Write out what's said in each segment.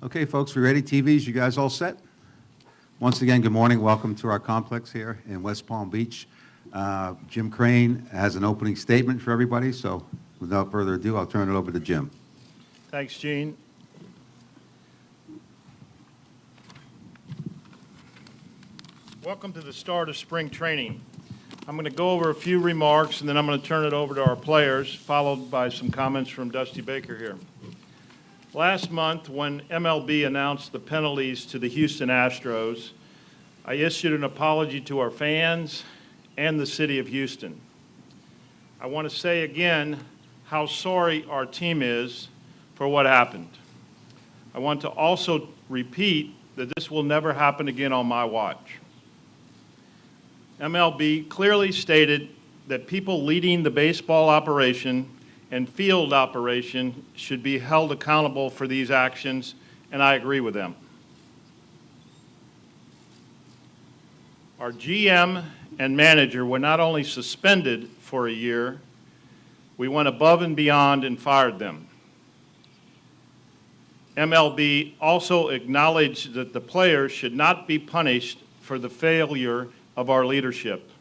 Okay, folks, we ready? TVs, you guys all set? Once again, good morning. Welcome to our complex here in West Palm Beach. Jim Crane has an opening statement for everybody, so without further ado, I'll turn it over to Jim. Thanks, Gene. Welcome to the start of spring training. I'm going to go over a few remarks, and then I'm going to turn it over to our players, followed by some comments from Dusty Baker here. Last month, when MLB announced the penalties to the Houston Astros, I issued an apology to our fans and the city of Houston. I want to say again how sorry our team is for what happened. I want to also repeat that this will never happen again on my watch. MLB clearly stated that people leading the baseball operation and field operation should be held accountable for these actions, and I agree with them. Our GM and manager were not only suspended for a year, we went above and beyond and fired them. MLB also acknowledged that the players should not be punished for the failure of our leadership.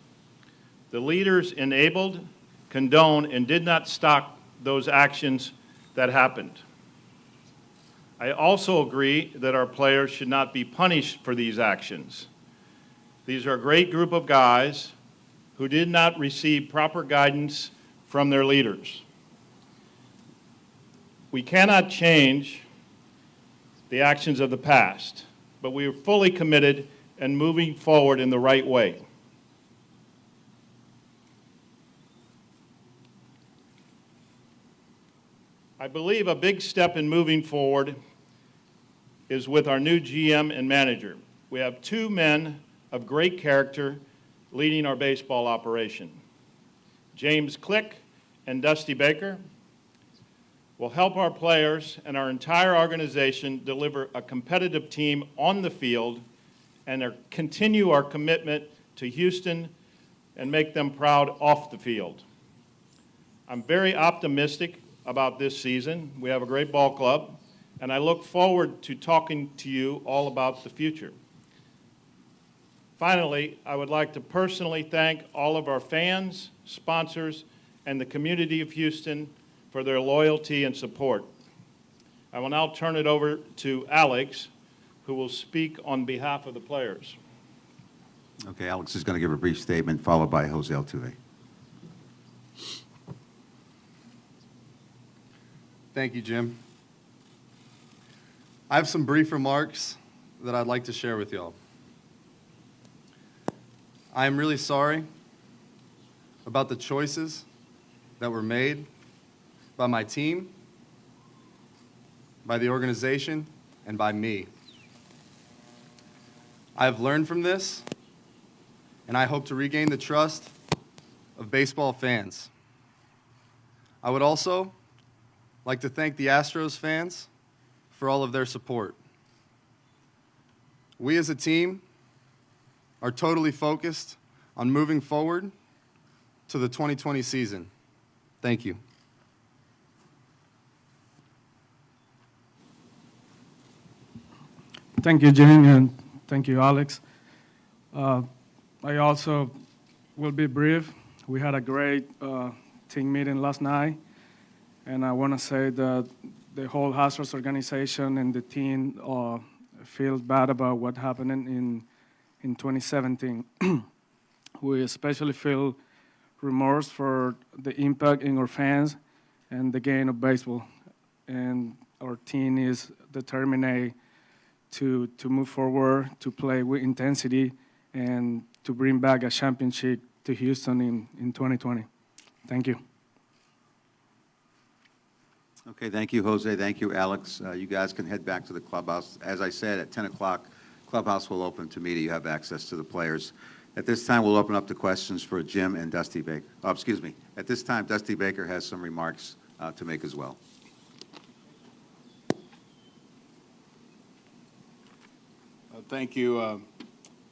The leaders enabled, condoned, and did not stop those actions that happened. I also agree that our players should not be punished for these actions. These are a great group of guys who did not receive proper guidance from their leaders. We cannot change the actions of the past, but we are fully committed and moving forward in the right way. I believe a big step in moving forward is with our new GM and manager. We have two men of great character leading our baseball operation. James Click and Dusty Baker will help our players and our entire organization deliver a competitive team on the field and continue our commitment to Houston and make them proud off the field. I'm very optimistic about this season. We have a great ball club, and I look forward to talking to you all about the future. Finally, I would like to personally thank all of our fans, sponsors, and the community of Houston for their loyalty and support. I will now turn it over to Alex, who will speak on behalf of the players. Okay, Alex is going to give a brief statement, followed by Jose Altuve. Thank you, Jim. I have some brief remarks that I'd like to share with y'all. I am really sorry about the choices that were made by my team, by the organization, and by me. I have learned from this, and I hope to regain the trust of baseball fans. I would also like to thank the Astros fans for all of their support. We as a team are totally focused on moving forward to the 2020 season. Thank you. Thank you, Jim, and thank you, Alex. I also will be brief. We had a great team meeting last night, and I want to say that the whole Astros organization and the team feel bad about what happened in 2017. We especially feel remorse for the impact in our fans and the game of baseball. And our team is determined to move forward, to play with intensity, and to bring back a championship to Houston in 2020. Thank you. Okay, thank you, Jose. Thank you, Alex. You guys can head back to the clubhouse. As I said, at 10 o'clock, clubhouse will open to media. You have access to the players. At this time, we'll open up the questions for Jim and Dusty Baker. Oh, excuse me. At this time, Dusty Baker has some remarks to make as well. Thank you.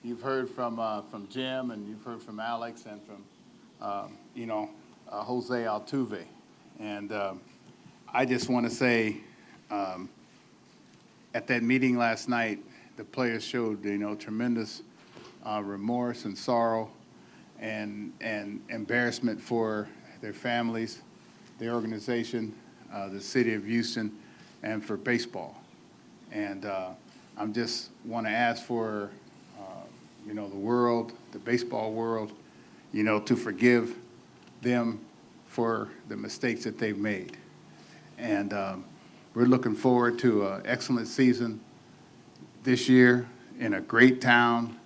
You've heard from Jim, and you've heard from Alex, and from Jose Altuve, and I just want to say at that meeting last night, the players showed, tremendous remorse and sorrow and embarrassment for their families, their organization, the city of Houston, and for baseball. And I'm just want to ask for, the world, the baseball world, to forgive them for the mistakes that they've made. And we're looking forward to an excellent season this year in a great town.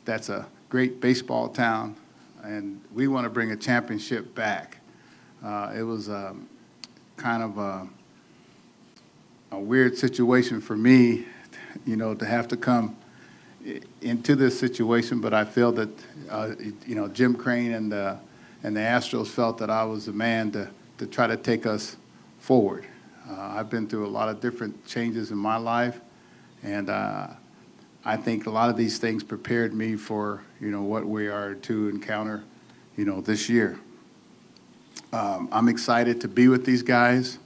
That's a great baseball town, and we want to bring a championship back. It was kind of a weird situation for me, to have to come into this situation, but I feel that, Jim Crane and the Astros felt that I was the man to try to take us forward. I've been through a lot of different changes in my life, and I think a lot of these things prepared me for, what we are to encounter, this year. I'm excited to be with these guys.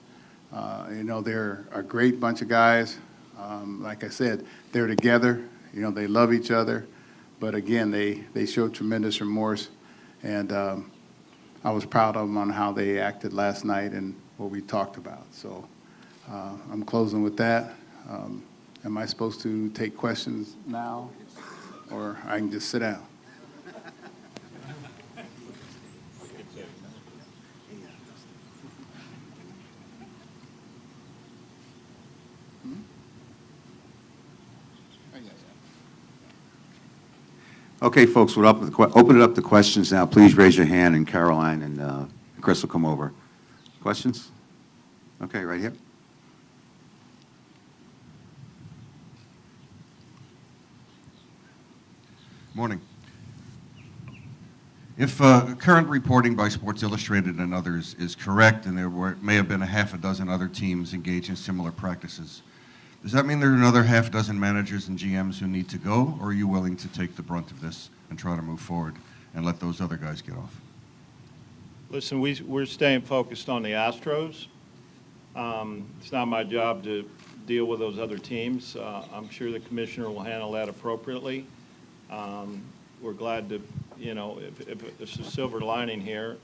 They're a great bunch of guys. Like I said, they're together. They love each other. But again, they showed tremendous remorse. And I was proud of them on how they acted last night and what we talked about. So I'm closing with that. Am I supposed to take questions now, or I can just sit down? Okay, folks, we'll open it up to questions now. Please raise your hand, and Caroline and Chris will come over. Questions? Okay, right here. Morning. If current reporting by Sports Illustrated and others is correct, and may have been a half a dozen other teams engaged in similar practices, does that mean there are another half dozen managers and GMs who need to go, or are you willing to take the brunt of this and try to move forward and let those other guys get off? Listen, we're staying focused on the Astros. It's not my job to deal with those other teams. I'm sure the commissioner will handle that appropriately. We're glad to, if there's a silver lining here,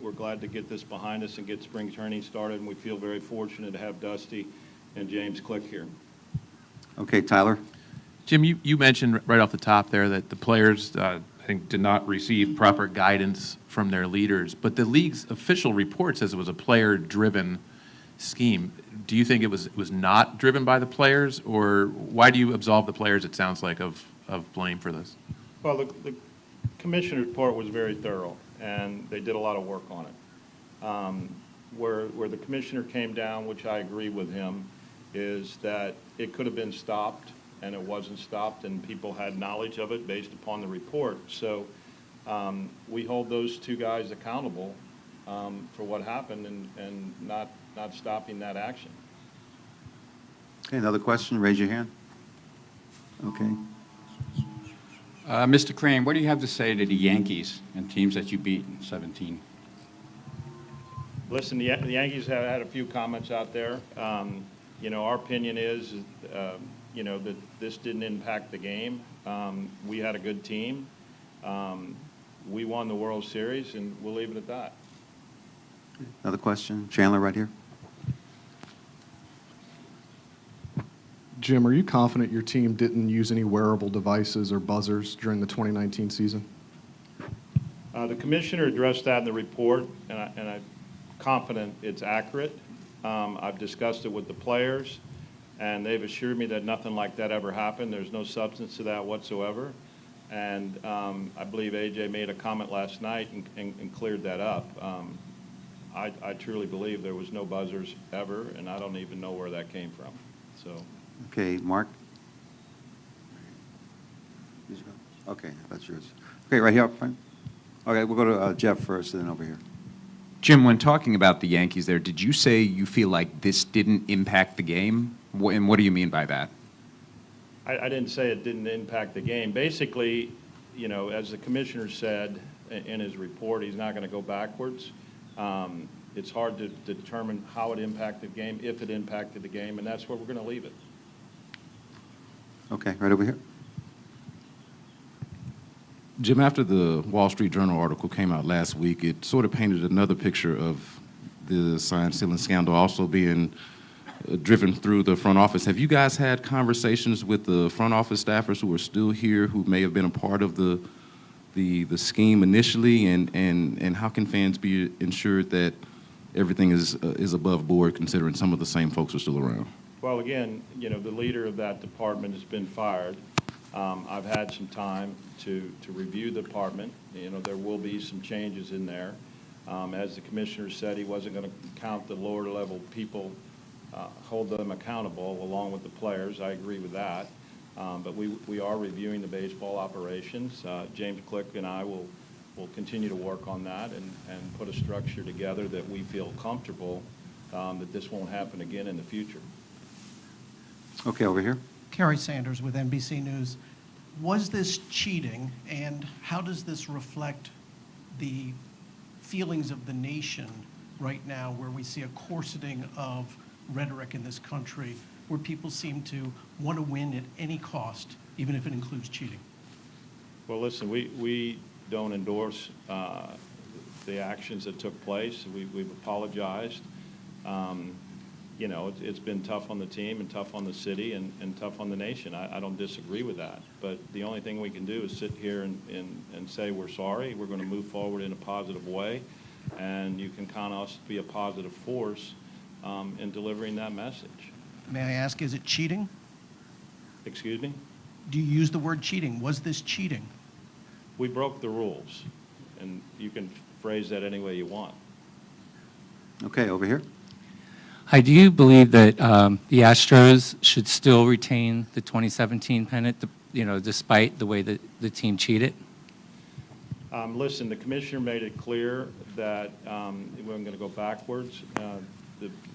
we're glad to get this behind us and get spring training started, and we feel very fortunate to have Dusty and James Click here. Okay, Tyler? Jim, you mentioned right off the top there that the players, I think, did not receive proper guidance from their leaders, but the league's official report says it was a player-driven scheme. Do you think it was not driven by the players, or why do you absolve the players, it sounds like, of blame for this? Well, the commissioner's report was very thorough, and they did a lot of work on it. Where the commissioner came down, which I agree with him, is that it could have been stopped, and it wasn't stopped, and people had knowledge of it based upon the report. So we hold those two guys accountable for what happened and not stopping that action. Okay, another question? Raise your hand. Okay. Mr. Crane, what do you have to say to the Yankees and teams that you beat in 17? Listen, the Yankees have had a few comments out there. Our opinion is, that this didn't impact the game. We had a good team. We won the World Series, and we'll leave it at that. Another question? Chandler, right here. Jim, are you confident your team didn't use any wearable devices or buzzers during the 2019 season? The commissioner addressed that in the report, and I'm confident it's accurate. I've discussed it with the players, and they've assured me that nothing like that ever happened. There's no substance to that whatsoever. And I believe AJ made a comment last night and cleared that up. I truly believe there was no buzzers ever, and I don't even know where that came from. So. Okay, Mark? Okay, that's yours. Okay, right here up front. Okay, we'll go to Jeff first, and then over here. Jim, when talking about the Yankees there, did you say you feel like this didn't impact the game? And what do you mean by that? I didn't say it didn't impact the game. Basically, as the commissioner said in his report, he's not going to go backwards. It's hard to determine how it impacted the game, if it impacted the game, and that's where we're going to leave it. Okay, right over here. Jim, after the Wall Street Journal article came out last week, it sort of painted another picture of the sign stealing scandal also being driven through the front office. Have you guys had conversations with the front office staffers who are still here, who may have been a part of the scheme initially, and how can fans be ensured that everything is above board, considering some of the same folks are still around? Well, again, the leader of that department has been fired. I've had some time to review the department. There will be some changes in there. As the commissioner said, he wasn't going to count the lower level people, hold them accountable along with the players. I agree with that. But we are reviewing the baseball operations. James Click and I will continue to work on that and put a structure together that we feel comfortable that this won't happen again in the future. Okay, over here. Kerry Sanders with NBC News. Was this cheating, and how does this reflect the feelings of the nation right now, where we see a corseting of rhetoric in this country, where people seem to want to win at any cost, even if it includes cheating? Well, listen, we don't endorse the actions that took place. We've apologized. It's been tough on the team and tough on the city and tough on the nation. I don't disagree with that. But the only thing we can do is sit here and say we're sorry. We're going to move forward in a positive way. And you can count on us to be a positive force in delivering that message. May I ask, is it cheating? Excuse me? Do you use the word cheating? Was this cheating? We broke the rules. And you can phrase that any way you want. Okay, over here. Hi, do you believe that the Astros should still retain the 2017 pennant, despite the way that the team cheated? Listen, the commissioner made it clear that we weren't going to go backwards.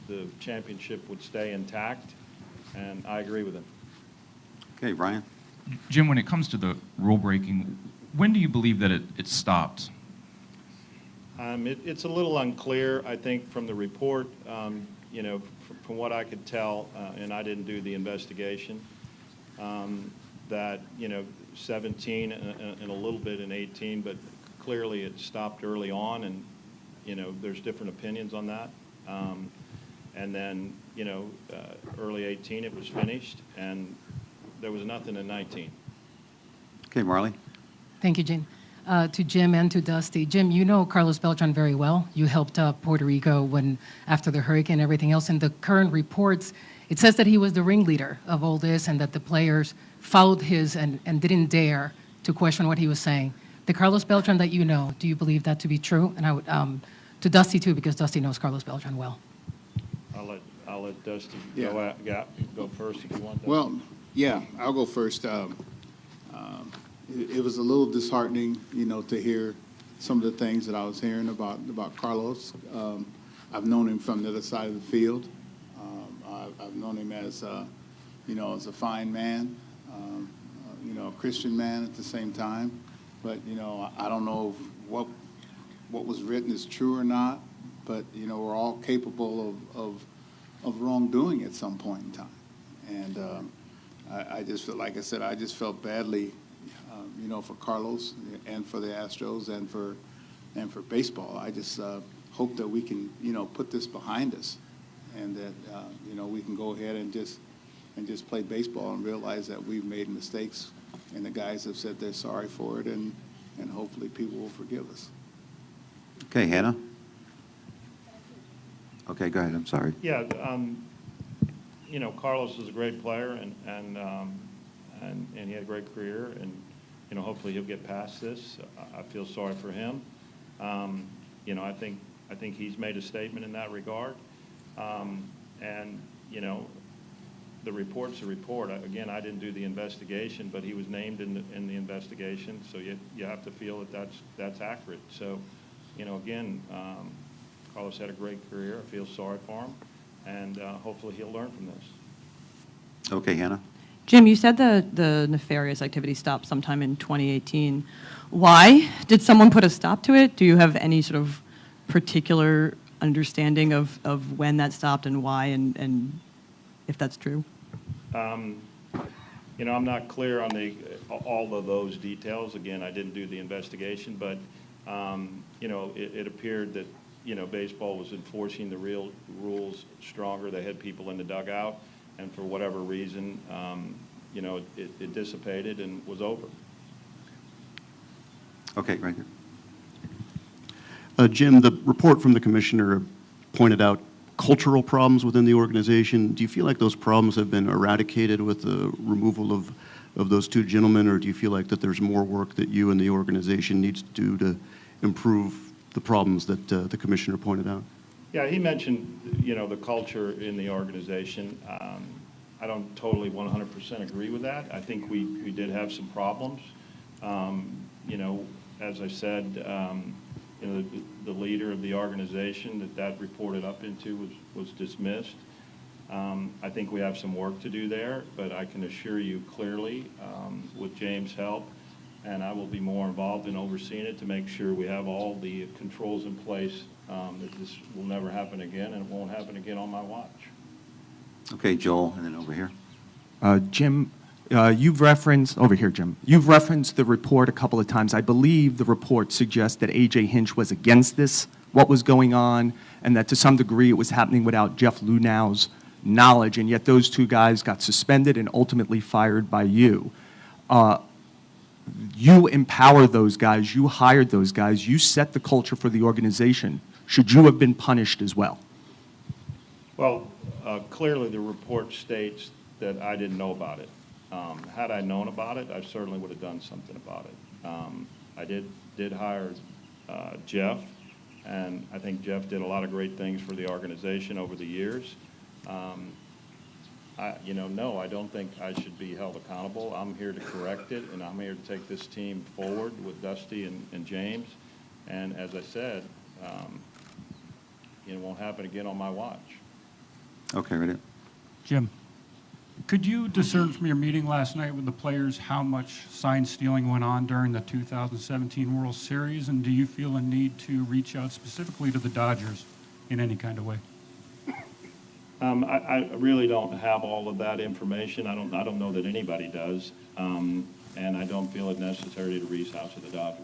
The championship would stay intact, and I agree with him. Okay, Brian. Jim, when it comes to the rule breaking, when do you believe that it stopped? It's a little unclear, I think, from the report. From what I could tell, and I didn't do the investigation, that 17 and a little bit in 18, but clearly it stopped early on, and there's different opinions on that. And then early 18 it was finished, and there was nothing in 19. Okay, Marley. Thank you, Jim. To Jim and to Dusty. Jim, you know Carlos Beltran very well. You helped Puerto Rico after the hurricane and everything else. In the current reports, it says that he was the ringleader of all this and that the players followed his and didn't dare to question what he was saying. The Carlos Beltran that you know, do you believe that to be true? And I would, to Dusty too, because Dusty knows Carlos Beltran well. I'll let Dusty Yeah. go first if you want that. Well, yeah, I'll go first. It was a little disheartening, to hear some of the things that I was hearing about Carlos. I've known him from the other side of the field. I've known him as, as a fine man, a Christian man at the same time. But, I don't know if what was written is true or not, but, we're all capable of wrongdoing at some point in time. And I just felt, like I said, I just felt badly, for Carlos and for the Astros and for baseball. I just hope that we can, put this behind us, and that we can go ahead and just play baseball and realize that we've made mistakes, and the guys have said they're sorry for it, and hopefully people will forgive us. Okay, Hannah. Okay, go ahead. I'm sorry. Yeah, Carlos is a great player, and he had a great career, and hopefully he'll get past this. I feel sorry for him. I think he's made a statement in that regard, and the report's a report. Again, I didn't do the investigation, but he was named in the investigation, so you have to feel that that's accurate. So, again, Carlos had a great career. I feel sorry for him, and hopefully he'll learn from this. Okay, Hannah. Jim, you said the nefarious activity stopped sometime in 2018. Why? Did someone put a stop to it? Do you have any sort of particular understanding of when that stopped and why, and if that's true? You know, I'm not clear on all of those details. Again, I didn't do the investigation, but, you know, it appeared that, you know, baseball was enforcing the real rules stronger. They had people in the dugout, and for whatever reason, you know, it dissipated and was over. Okay, right here. Jim, the report from the commissioner pointed out cultural problems within the organization. Do you feel like those problems have been eradicated with the removal of those two gentlemen, or do you feel like that there's more work that you and the organization needs to do to improve the problems that the commissioner pointed out? Yeah, he mentioned, you know, the culture in the organization. I don't totally 100% agree with that. I think we did have some problems. You know, as I said, you know, the leader of the organization that reported up into was dismissed. I think we have some work to do there, but I can assure you clearly, with James' help, and I will be more involved in overseeing it to make sure we have all the controls in place, that this will never happen again, and it won't happen again on my watch. Okay, Joel, and then over here. Jim, you've referenced, over here, Jim, you've referenced the report a couple of times. I believe the report suggests that A.J. Hinch was against this, what was going on, and that to some degree it was happening without Jeff Lunau's knowledge, and yet those two guys got suspended and ultimately fired by you. You empowered those guys, you hired those guys, you set the culture for the organization. Should you have been punished as well? Well, clearly the report states that I didn't know about it. Had I known about it, I certainly would have done something about it. I did hire Jeff, and I think Jeff did a lot of great things for the organization over the years. You know, no, I don't think I should be held accountable. I'm here to correct it, and I'm here to take this team forward with Dusty and James. And as I said, it won't happen again on my watch. Okay, right here. Jim, could you discern from your meeting last night with the players how much sign stealing went on during the 2017 World Series, and do you feel a need to reach out specifically to the Dodgers in any kind of way? I really don't have all of that information. I don't know that anybody does, and I don't feel it necessary to reach out to the Dodgers.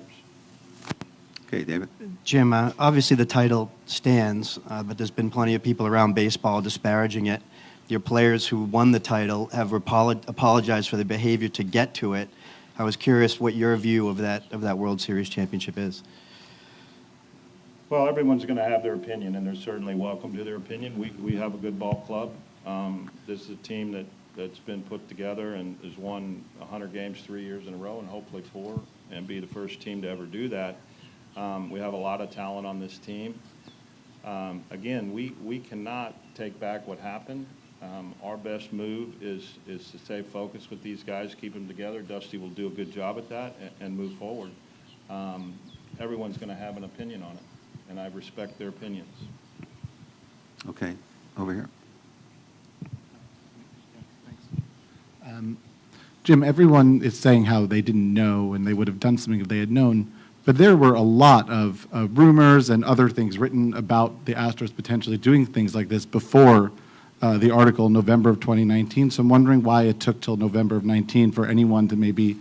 Okay, David. Jim, obviously the title stands, but there's been plenty of people around baseball disparaging it. Your players who won the title have apologized for their behavior to get to it. I was curious what your view of that World Series championship is. Well, everyone's going to have their opinion, and they're certainly welcome to their opinion. We have a good ball club. This is a team that's been put together and has won 100 games 3 years in a row, and hopefully 4, and be the first team to ever do that. We have a lot of talent on this team. Again, we cannot take back what happened. Our best move is to stay focused with these guys, keep them together. Dusty will do a good job at that and move forward. Everyone's going to have an opinion on it, and I respect their opinions. Okay, over here. Jim, everyone is saying how they didn't know and they would have done something if they had known, but there were a lot of rumors and other things written about the Astros potentially doing things like this before the article in November of 2019. So I'm wondering why it took till November of 19 for anyone to maybe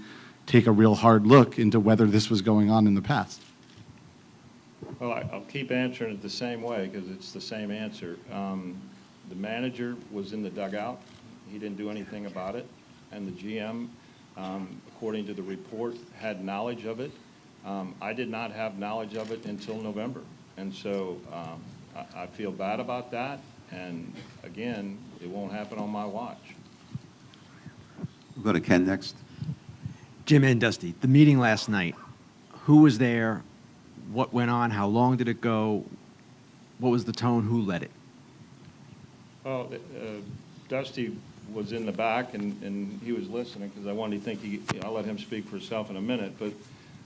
take a real hard look into whether this was going on in the past. Well, I'll keep answering it the same way because it's the same answer. The manager was in the dugout. He didn't do anything about it. And the GM, according to the report, had knowledge of it. I did not have knowledge of it until November. And so I feel bad about that. And again, it won't happen on my watch. We'll go to Ken next. Jim and Dusty, the meeting last night, who was there? What went on? How long did it go? What was the tone? Who led it? Well, Dusty was in the back, and he was listening because I wanted to think I'll let him speak for himself in a minute. But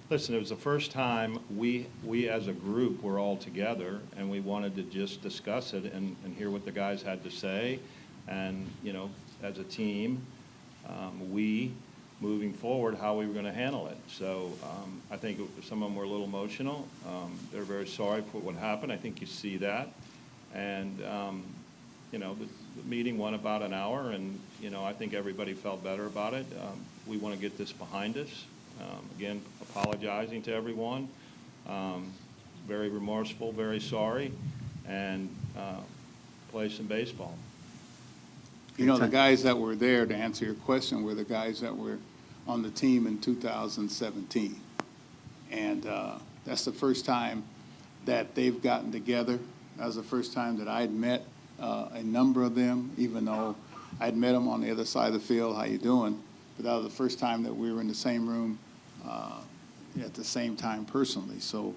listen, it was the first time we as a group were all together, and we wanted to just discuss it and hear what the guys had to say. And, you know, as a team, we moving forward, how we were going to handle it. So I think some of them were a little emotional. They're very sorry for what happened. I think you see that. And, you know, the meeting went about an hour, and, you know, I think everybody felt better about it. We want to get this behind us. Again, apologizing to everyone. Very remorseful, very sorry, and play some baseball. You know, the guys that were there, to answer your question, were the guys that were on the team in 2017. And that's the first time that they've gotten together. That was the first time that I'd met a number of them, even though I'd met them on the other side of the field, how you doing? But that was the first time that we were in the same room at the same time personally. So,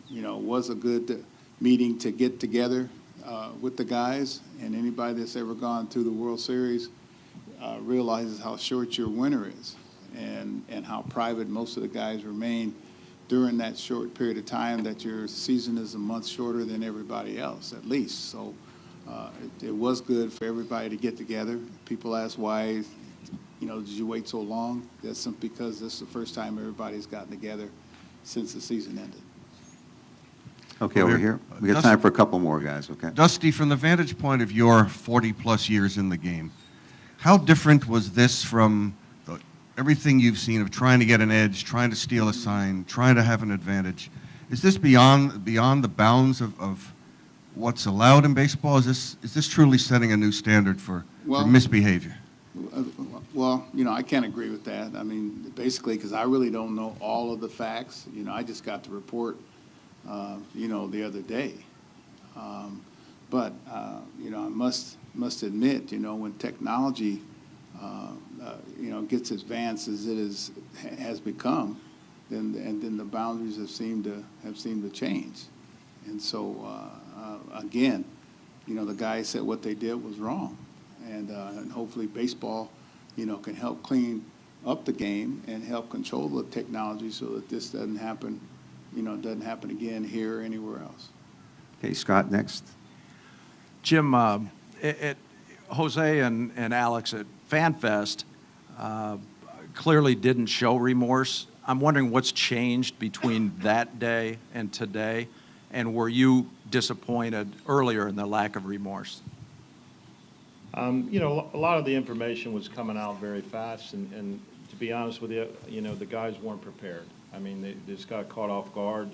you know, it was a good meeting to get together with the guys, and anybody that's ever gone through the World Series realizes how short your winter is, and how private most of the guys remain during that short period of time that your season is a month shorter than everybody else, at least. So it was good for everybody to get together. People ask why, you know, did you wait so long? That's simply because this is the first time everybody's gotten together since the season ended. Okay, over here. We got time for a couple more guys, okay? Dusty, from the vantage point of your 40-plus years in the game, how different was this from everything you've seen of trying to get an edge, trying to steal a sign, trying to have an advantage? Is this beyond the bounds of what's allowed in baseball? Is this truly setting a new standard for misbehavior? Well, you know, I can't agree with that. I mean, basically, because I really don't know all of the facts. You know, I just got the report, you know, the other day. But you know, I must admit, you know, when technology, you know, gets as advanced as it has become, then the boundaries have seemed to change. And so, again, you know, the guys said what they did was wrong, and hopefully baseball, you know, can help clean up the game and help control the technology so that this doesn't happen, you know, doesn't happen again here or anywhere else. Okay, Scott, next. Jim, Jose and Alex at FanFest clearly didn't show remorse. I'm wondering what's changed between that day and today, and were you disappointed earlier in the lack of remorse? You know, a lot of the information was coming out very fast, and to be honest with you, you know, the guys weren't prepared. I mean, they just got caught off guard,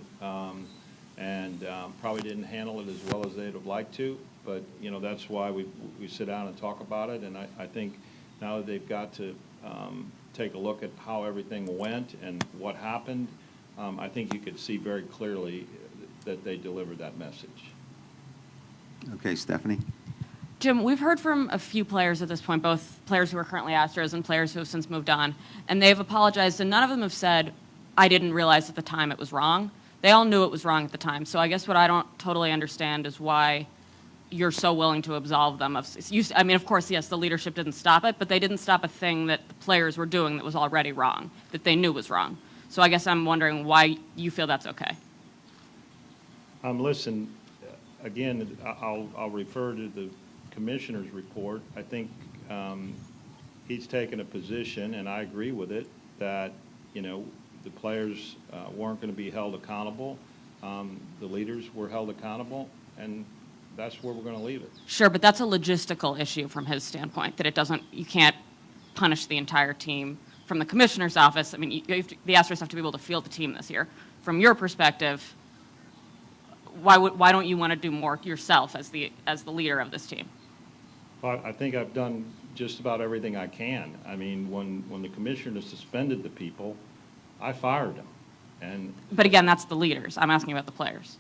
and probably didn't handle it as well as they'd have liked to. But, you know, that's why we sit down and talk about it. And I think now that they've got to take a look at how everything went and what happened, I think you could see very clearly that they delivered that message. Okay, Stephanie. Jim, we've heard from a few players at this point, both players who are currently Astros and players who have since moved on, and they've apologized, and none of them have said, I didn't realize at the time it was wrong. They all knew it was wrong at the time. So I guess what I don't totally understand is why you're so willing to absolve them. I mean, of course, yes, the leadership didn't stop it, but they didn't stop a thing that the players were doing that was already wrong, that they knew was wrong. So I guess I'm wondering why you feel that's okay. Listen, again, I'll refer to the commissioner's report. I think he's taken a position, and I agree with it, that, you know, the players weren't going to be held accountable. The leaders were held accountable, and that's where we're going to leave it. Sure, but that's a logistical issue from his standpoint, that you can't punish the entire team. From the commissioner's office, I mean, the Astros have to be able to field the team this year. From your perspective, why don't you want to do more yourself as the leader of this team? Well, I think I've done just about everything I can. I mean, when the commissioner suspended the people, I fired them. But again, that's the leaders. I'm asking about the players.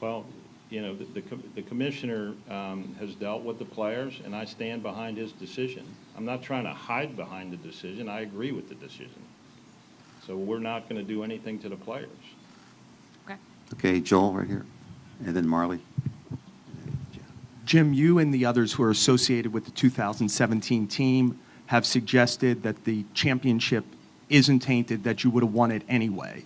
Well, you know, the commissioner has dealt with the players, and I stand behind his decision. I'm not trying to hide behind the decision. I agree with the decision. So we're not going to do anything to the players. Okay, Joel, right here, and then Marley. Jim, you and the others who are associated with the 2017 team have suggested that the championship isn't tainted, that you would have won it anyway.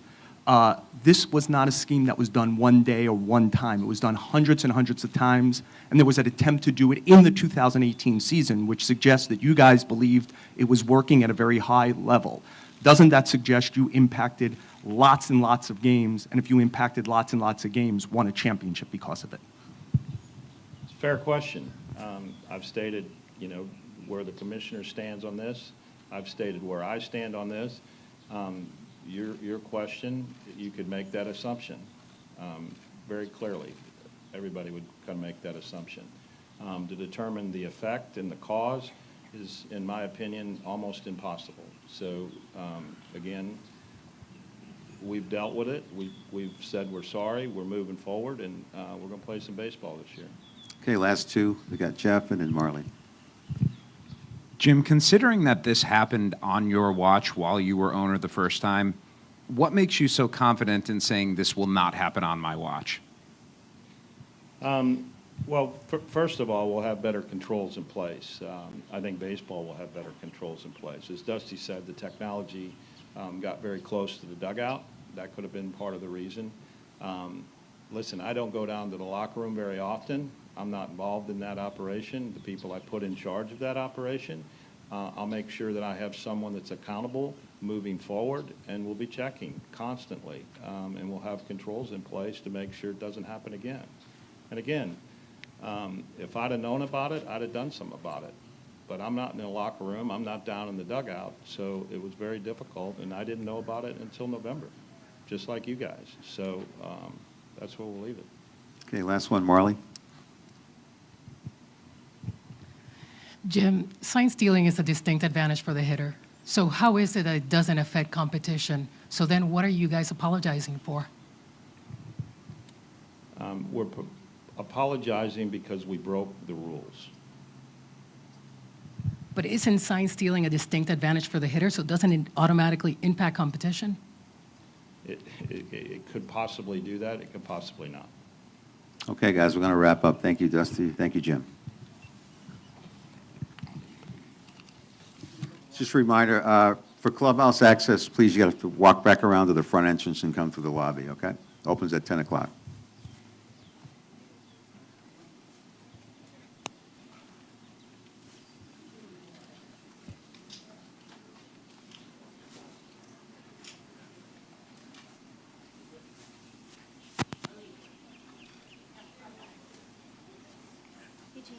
This was not a scheme that was done one day or one time. It was done hundreds and hundreds of times, and there was an attempt to do it in the 2018 season, which suggests that you guys believed it was working at a very high level. Doesn't that suggest you impacted lots and lots of games, and if you impacted lots and lots of games, won a championship because of it? It's a fair question. I've stated, where the commissioner stands on this. I've stated where I stand on this. Your question, you could make that assumption very clearly. Everybody would kind of make that assumption. To determine the effect and the cause is, in my opinion, almost impossible. So, again, we've dealt with it. We've said we're sorry. We're moving forward, and we're going to play some baseball this year. Okay, last two. We got Jeff and then Marley. Jim, considering that this happened on your watch while you were owner the first time, what makes you so confident in saying this will not happen on my watch? Well, first of all, we'll have better controls in place. I think baseball will have better controls in place. As Dusty said, the technology got very close to the dugout. That could have been part of the reason. Listen, I don't go down to the locker room very often. I'm not involved in that operation. The people I put in charge of that operation, I'll make sure that I have someone that's accountable moving forward, and we'll be checking constantly. And we'll have controls in place to make sure it doesn't happen again. And again, if I'd have known about it, I'd have done something about it. But I'm not in the locker room. I'm not down in the dugout. So it was very difficult, and I didn't know about it until November, just like you guys. So that's where we'll leave it. Okay, last one, Marley. Jim, sign stealing is a distinct advantage for the hitter. So how is it that it doesn't affect competition? So then what are you guys apologizing for? We're apologizing because we broke the rules. But isn't sign stealing a distinct advantage for the hitter, so doesn't it automatically impact competition? It could possibly do that. It could possibly not. Okay, guys, we're going to wrap up. Thank you, Dusty. Thank you, Jim. Just a reminder, for clubhouse access, please, you got to walk back around to the front entrance and come through the lobby, okay? Opens at 10 o'clock. Hey, Jean.